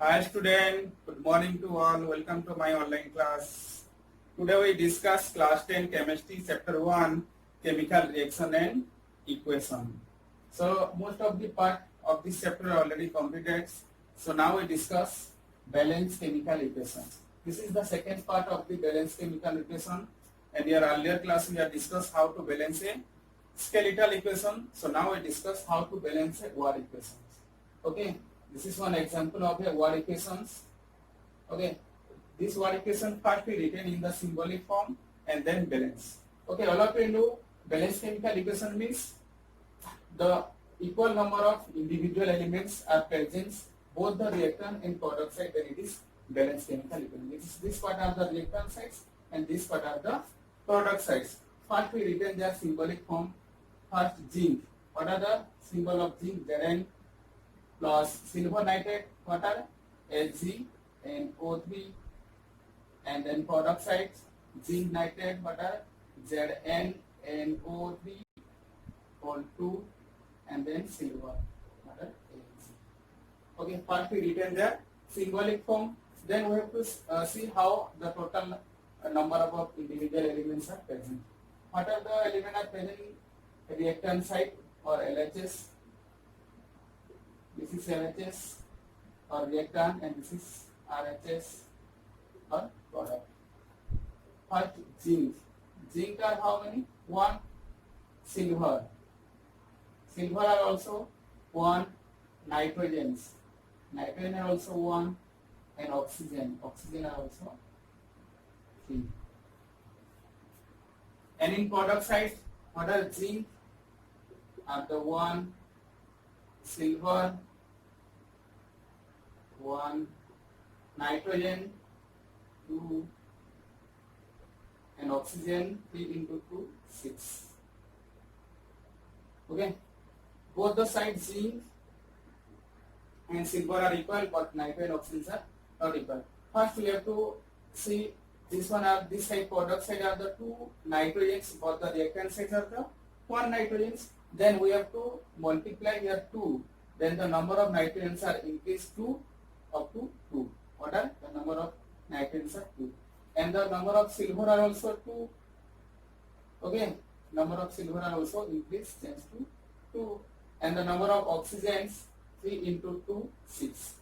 Hi student, good morning to all. Welcome to my online class. Today we discuss class 10 chemistry chapter 1 chemical reaction and equation. So most of the part of this chapter already completed. So now we discuss balanced chemical equation. This is the second part of the balanced chemical equation. And in your earlier class we have discussed how to balance a skeletal equation. So now we discuss how to balance a word equation. Okay. This is one example of a word equations. Okay, this word equation first we written in the symbolic form and then balance. Okay, all of you know balanced chemical equation means the equal number of individual elements are present both the reactant and product side, then it is balanced chemical equation. This part are the reactant sides and this part are the product sides. First we written their symbolic form. First zinc. What are the symbol of zinc? Zn plus silver nitrate, what are HgNO3, and then product side zinc nitrate, what are ZnNO3 whole 2, and then silver, what are Ag. Okay, first we written the symbolic form, then we have to see how the total number of individual elements are present. What are the elements are present in reactant side or LHS? This is LHS or reactant and this is RHS or product. First zinc. Zinc are how many? 1. Silver. Silver are also 1. Nitrogens. Nitrogen are also 1. And oxygen. Oxygen are also 3. And in product side, what are zinc? Are the 1. Silver 1, nitrogen 2, and oxygen 3 into 2, 6. Okay, both the sides zinc and silver are equal, but nitrogen and oxygen are not equal. First, we have to see this one are this side product side are the 2 nitrogens, but the reactant side are the 1 nitrogens. Then we have to multiply here 2. Then the number of nitrogens are increased to up to 2. What are the number of nitrogens are 2. And the number of silver are also 2. Okay, number of silver are also increased change to 2. And the number of oxygens 3 into 2, 6.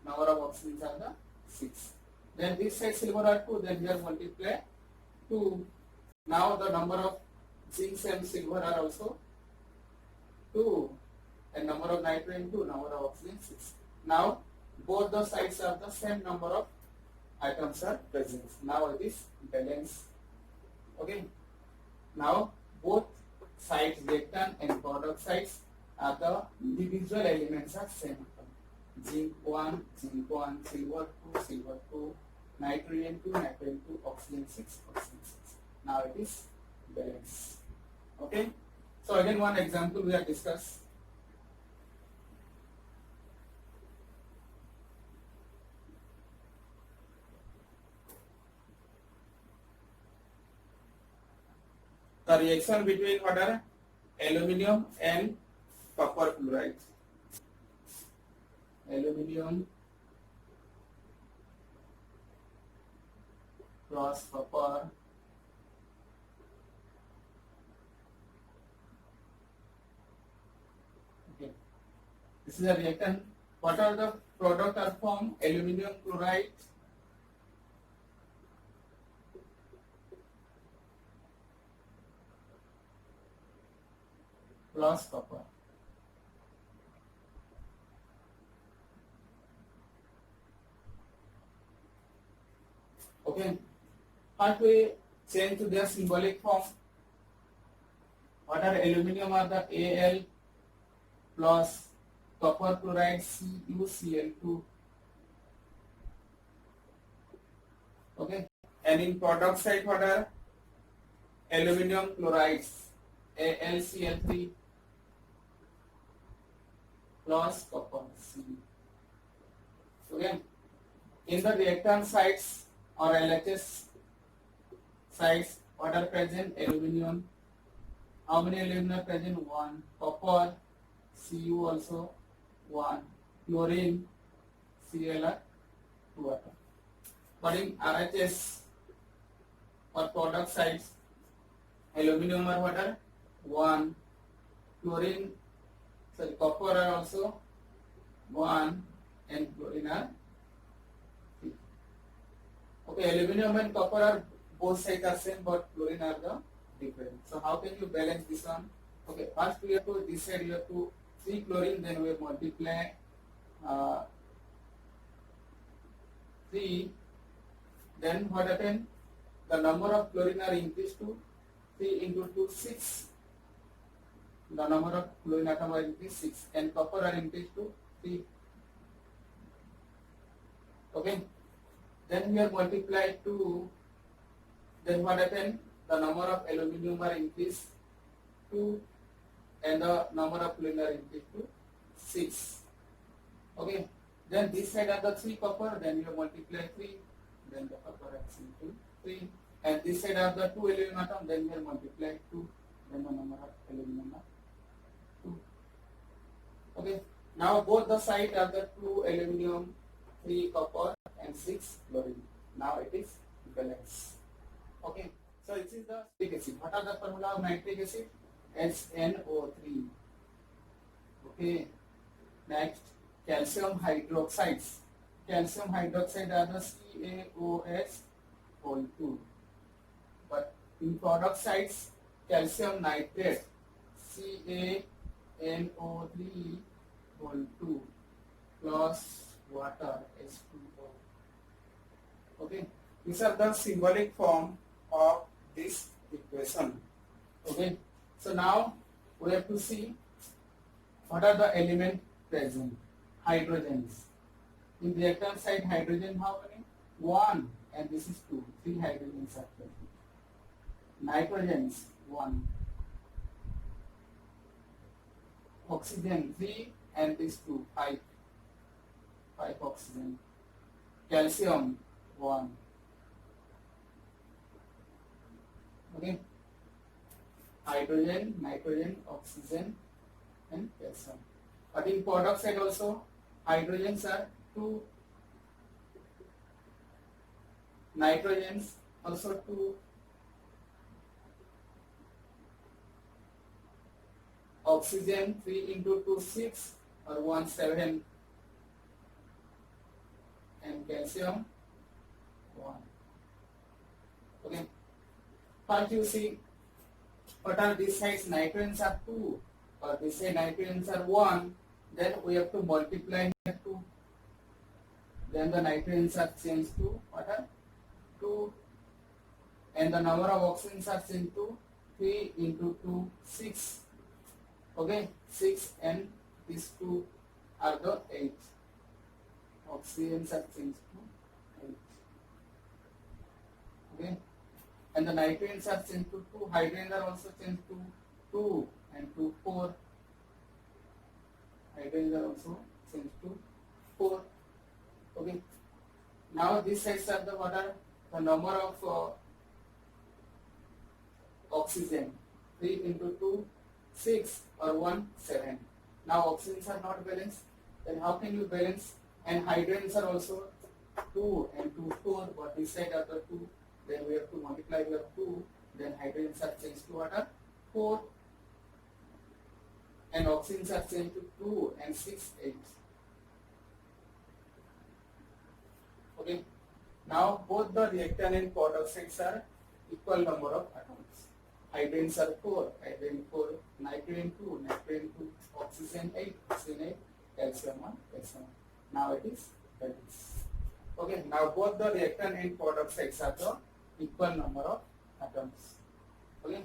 Number of oxygens are the 6. Then this side silver are 2, then here multiply 2. Now the number of zinc and silver are also 2, and number of nitrogen 2, number of oxygen 6. Now both the sides are the same number of atoms are present. Now it is balanced. Okay. Now both sides reactant and product sides are the individual elements are same. Zinc 1, silver 2, nitrogen 2, oxygen 6, oxygen 6. Now it is balanced. Okay. So again one example we have discussed. The reaction between what are aluminium and copper fluoride. Aluminium plus copper This is a reactant. What are the product are formed? Aluminium chloride plus copper. Okay. First we change to their symbolic form. What are aluminium are the Al plus copper chloride CuCl2. Okay. And in product side what are aluminium chlorides AlCl3 plus copper C. Okay. In the reactant sites or LHS sites, what are present? Aluminium. How many aluminium are present? 1. Copper, Cu also 1. Chlorine Cl are 2 atoms. But in RHS or product sides, aluminum are what are 1, chlorine, sorry, copper are also 1, and chlorine are 3. Okay, aluminum and copper are both sides are same, but chlorine are the different. So how can you balance this one? Okay, first we have to decide, you have to 3 chlorine, then we multiply 3. Then what happened? The number of chlorine are increased to 3 into 2, 6. The number of chlorine atom are increased 6, and copper are increased to 3. Okay. Then we have multiplied 2. Then what happened? The number of aluminum are increased 2, and the number of chlorine are increased to 6. Okay. Then this side are the 3 copper. Then you multiply 3. Then the copper acts into 3. And this side are the 2 aluminum atom. Then we multiply 2. Then the number of aluminum are 2. Okay. Now both the side are the 2 aluminum, 3 copper, and 6 chlorine. Now it is balanced. Okay. So this is the nitric acid. What are the formula of nitric acid? SNO3. Okay. Next, calcium hydroxides. Calcium hydroxide are the CaOH whole 2. But in product sides, calcium nitrate CaNO3 whole 2 plus water H2O. Okay, these are the symbolic form of this equation. Okay, so now we have to see what are the elements present. Hydrogens. In reactant side, hydrogen how many? 1, and this is 2. 3 hydrogens are present. Nitrogens 1. Oxygen 3, and this 2, 5. 5 oxygen. Calcium 1. Okay. Hydrogen, nitrogen, oxygen, and calcium. But in product side also, hydrogens are 2, nitrogens also 2, oxygen 3 into 2, 6, or 1, 7, and calcium 1. Okay. First you see what are these sides. Nitrogens are 2, or this side nitrogens are 1. Then we have to multiply here 2. Then the nitrogens are changed to what are 2, and the number of oxygens are changed to 3 into 2, 6. Okay, 6, and these 2 are the 8. Oxygens are changed to 8. Okay, and the nitrogens are changed to 2. Hydrogens are also changed to 2, and 2, 4. Hydrogens are also changed to 4. Okay. Now these sides are the what are the number of oxygen. 3 into 2, 6, or 1, 7. Now oxygens are not balanced. Then how can you balance? And hydrogens are also 2 and 2, 4. But this side are the 2. Then we have to multiply with 2. Then hydrogens are changed to what are 4. And oxygens are changed to 2 and 6, 8. Okay. Now both the reactant and product sides are equal number of atoms. Hydrogens are 4, hydrogen 4, nitrogen 2, nitrogen 2, oxygen 8, oxygen 8, calcium 1, calcium 1. Now it is balanced. Okay. Now both the reactant and product sides are the equal number of atoms. Okay.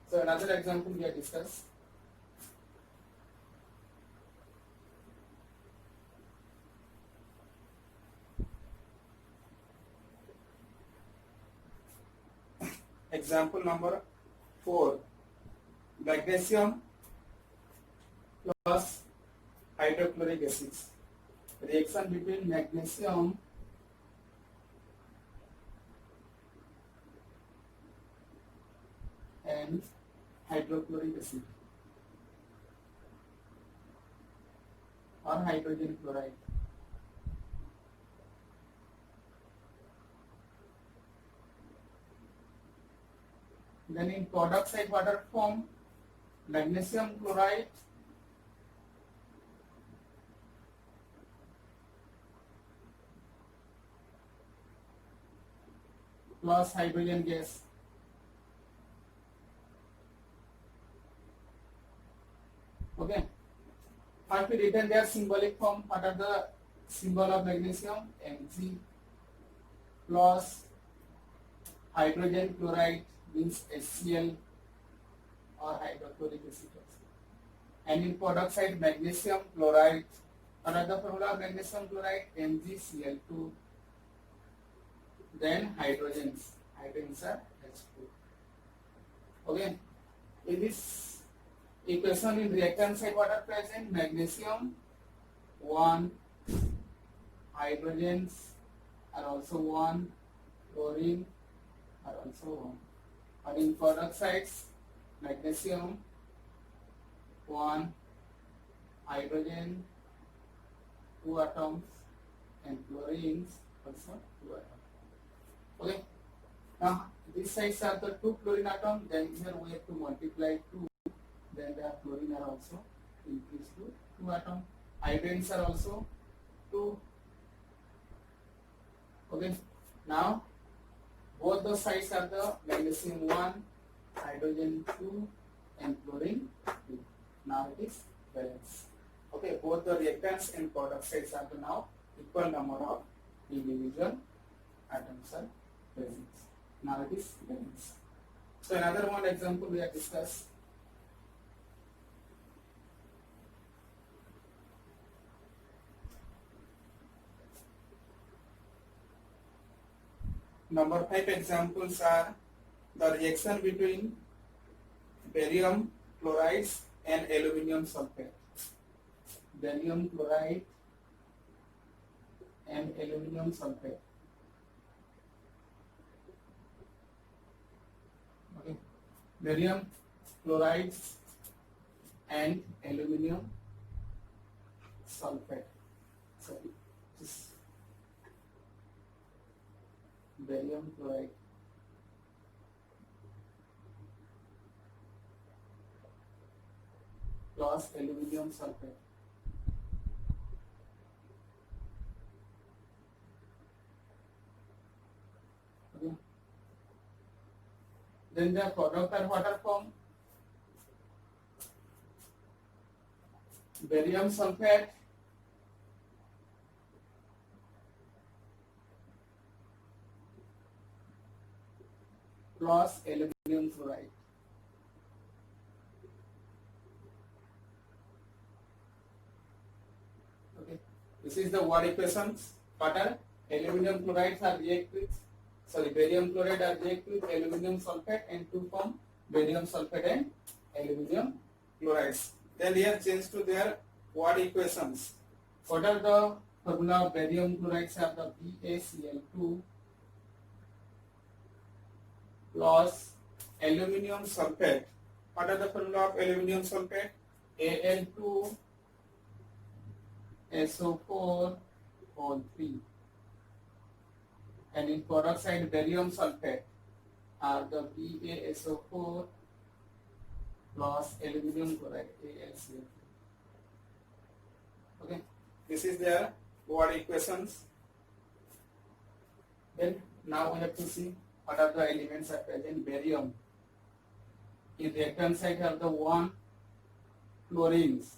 So another example we have discussed. Example number 4. Magnesium plus hydrochloric acid. Reaction between magnesium and hydrochloric acid or hydrogen chloride. Then in product side water form, magnesium chloride plus hydrogen gas. Okay. First we written their symbolic form. What are the symbol of magnesium? Mg plus hydrogen chloride means HCl or hydrochloric acid. And in product side, magnesium chloride. What are the formula of magnesium chloride? MgCl2. Then hydrogens. Hydrogens are H2. Okay. In this equation, in reactant side, what are present? Magnesium 1, hydrogens are also 1, chlorine are also 1. And in product sides, magnesium 1, hydrogen 2 atoms, and chlorines also 2 atoms. Okay. Now these sides are the 2 chlorine atoms. Then here we have to multiply 2. Then the chlorine are also increased to 2 atoms. Hydrogens are also 2. Okay. Now both the sides are the magnesium 1, hydrogen 2, and chlorine 2. Now it is balanced. Okay, both the reactants and product sides are the now equal number of individual atoms are present. Now it is balanced. So another one example we have discussed. Number 5 examples are the reaction between barium chlorides and aluminum sulfate. Barium chloride and aluminum sulfate. Okay. Barium chlorides and aluminum sulfate. Sorry, just barium chloride plus aluminum sulfate. Okay. Then the product are water form. Barium sulfate plus aluminum chloride. Okay, this is the word equations. Water, aluminum chlorides are react with, barium chloride are react with aluminum sulfate and to form barium sulfate and aluminum chlorides. Then here change to their word equations. What are the formula of barium chlorides? Are the BaCl2 plus aluminum sulfate. What are the formula of aluminum sulfate? Al2 SO4 whole 3. And in product side, barium sulfate are the BaSO4 plus aluminum chloride AlCl3. Okay, this is their word equations. Then now we have to see what are the elements are present. Barium. In reactant side are the 1 chlorines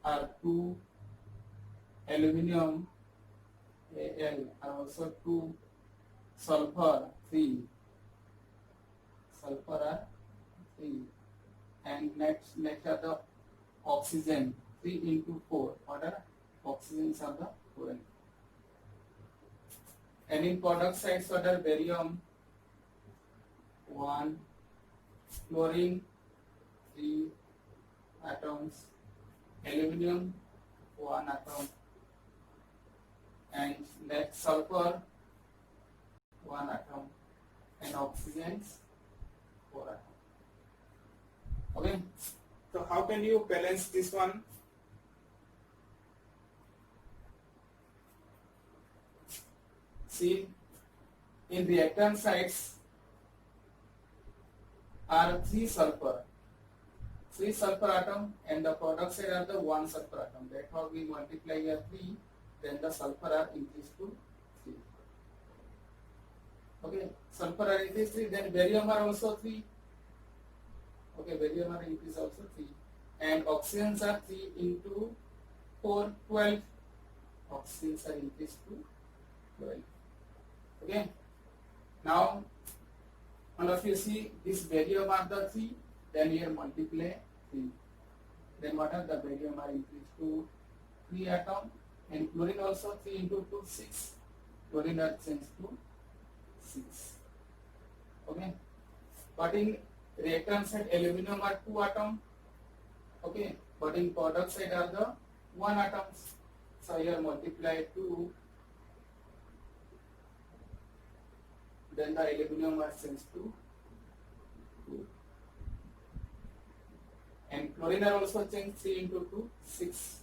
are 2 aluminum Al are also 2 sulfur 3 and next are the oxygen 3 into 4. What are oxygens are the 4. And in product sides, what are barium 1, chlorine 3 atoms, aluminum 1 atom, and next sulfur 1 atom, and oxygens 4 atoms. Okay, so how can you balance this one? See, in reactant sites, are 3 sulfur. 3 sulfur atom and the product side are the 1 sulfur atom. That how we multiply here 3, then the sulfur are increased to 3. Okay, sulfur are increased 3, then barium are also 3. Okay, barium are increased also 3. And oxygens are 3 into 4, 12. Oxygens are increased to 12. Okay, now all of you see this barium are the 3, then here multiply 3. Then what are the barium are increased to 3 atom, and chlorine also 3 into 2, 6. Chlorine are changed to 6. Okay, but in reactant side aluminum are 2 atom. Okay, but in product side are the 1 atoms. So here multiply 2, then the aluminum are changed to 2. And chlorine are also changed 3 into 2, 6.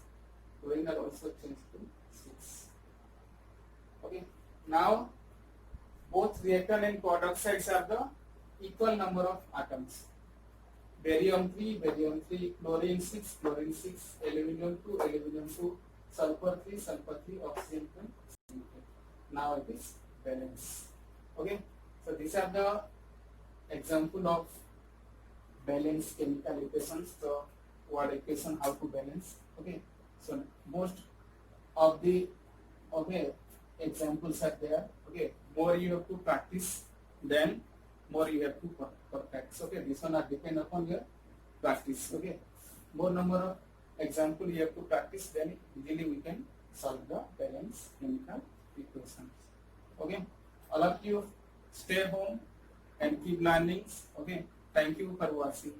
Chlorine are also changed to 6. Okay, now both reactant and product sides are the equal number of atoms. Barium 3, chlorine 6, aluminum 2, sulfur 3, oxygen 10. Now it is balance. Okay, so these are the example of balance chemical equations. So what equation, how to balance. Okay, so most of the examples are there. Okay, more you have to practice, then more you have to perfect. Okay, this one are depend upon your practice. Okay, more number of example you have to practice, then easily we can solve the balance chemical equations. Okay, all of you stay home and keep learning. Okay, thank you for watching.